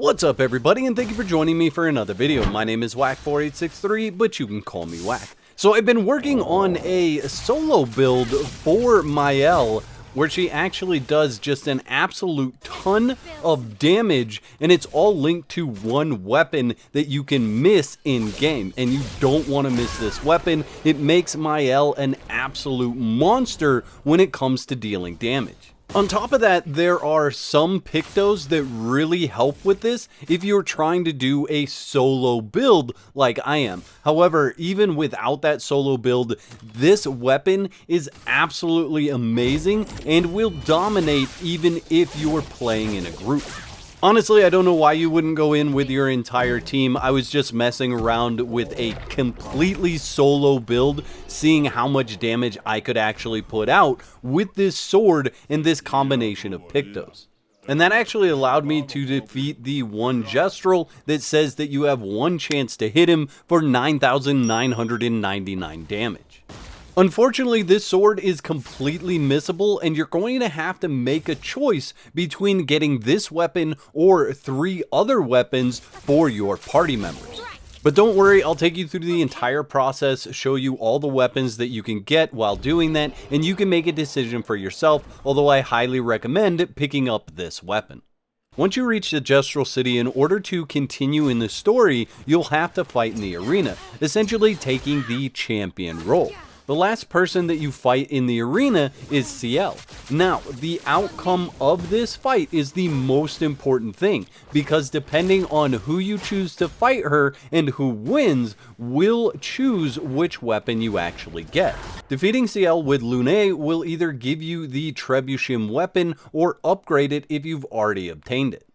What's up everybody, and thank you for joining me for another video. My name is Whack4863, but you can call me Whack. So I've been working on a solo build for Maelle, where she actually does just an absolute ton of damage, and it's all linked to one weapon that you can miss in game, and you don't want to miss this weapon. It makes Maelle an absolute monster when it comes to dealing damage. On top of that, there are some pictos that really help with this if you're trying to do a solo build like I am. However, even without that solo build, this weapon is absolutely amazing and will dominate even if you're playing in a group. Honestly, I don't know why you wouldn't go in with your entire team. I was just messing around with a completely solo build, seeing how much damage I could actually put out with this sword and this combination of pictos. And that actually allowed me to defeat the one Gestrel that says that you have one chance to hit him for 9,999 damage. Unfortunately, this sword is completely missable, and you're going to have to make a choice between getting this weapon or 3 other weapons for your party members. But don't worry, I'll take you through the entire process, show you all the weapons that you can get while doing that, and you can make a decision for yourself, although I highly recommend picking up this weapon. Once you reach the Gestrel City, in order to continue in the story, you'll have to fight in the arena, essentially taking the champion role. The last person that you fight in the arena is Maelle. Now, the outcome of this fight is the most important thing, because depending on who you choose to fight her and who wins, will choose which weapon you actually get. Defeating Maelle with Lune will either give you the Trebuchet weapon or upgrade it if you've already obtained it.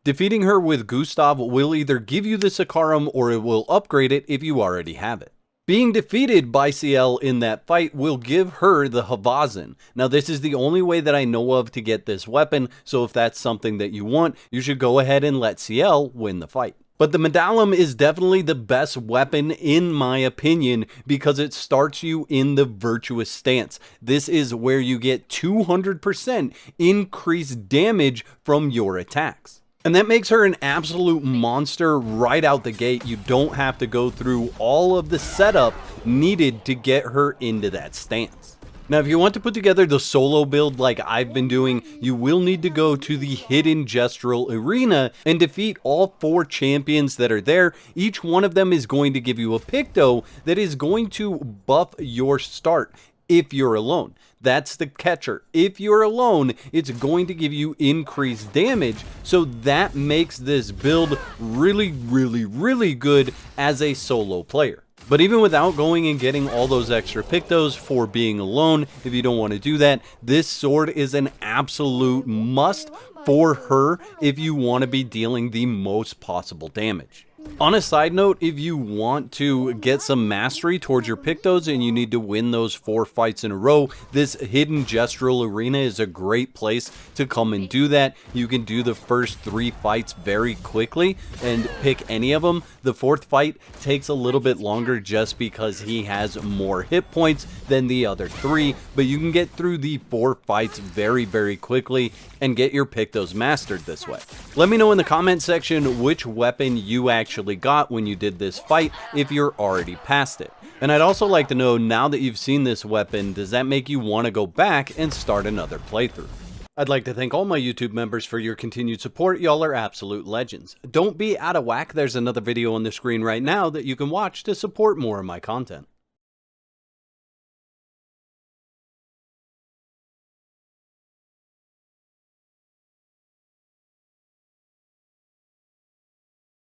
Defeating her with Gustav will either give you the Sakaram or it will upgrade it if you already have it. Being defeated by Maelle in that fight will give her the Havazin. Now, this is the only way that I know of to get this weapon, so if that's something that you want, you should go ahead and let Maelle win the fight. But the Medallum is definitely the best weapon in my opinion, because it starts you in the virtuous stance. This is where you get 200% increased damage from your attacks. And that makes her an absolute monster right out the gate. You don't have to go through all of the setup needed to get her into that stance. Now, if you want to put together the solo build like I've been doing, you will need to go to the hidden Gestrel arena and defeat all 4 champions that are there. Each one of them is going to give you a picto that is going to buff your start if you're alone. That's the catcher. If you're alone, it's going to give you increased damage, so that makes this build really good as a solo player. But even without going and getting all those extra pictos for being alone, if you don't want to do that, this sword is an absolute must for her if you want to be dealing the most possible damage. On a side note, if you want to get some mastery towards your pictos and you need to win those 4 fights in a row, this hidden Gestrel arena is a great place to come and do that. You can do the first 3 fights very quickly and pick any of them. The 4th fight takes a little bit longer just because he has more hit points than the other 3, but you can get through the 4 fights very quickly and get your pictos mastered this way. Let me know in the comment section which weapon you actually got when you did this fight if you're already past it. And I'd also like to know, now that you've seen this weapon, does that make you want to go back and start another playthrough? I'd like to thank all my YouTube members for your continued support. Y'all are absolute legends. Don't be out of whack. There's another video on the screen right now that you can watch to support more of my content.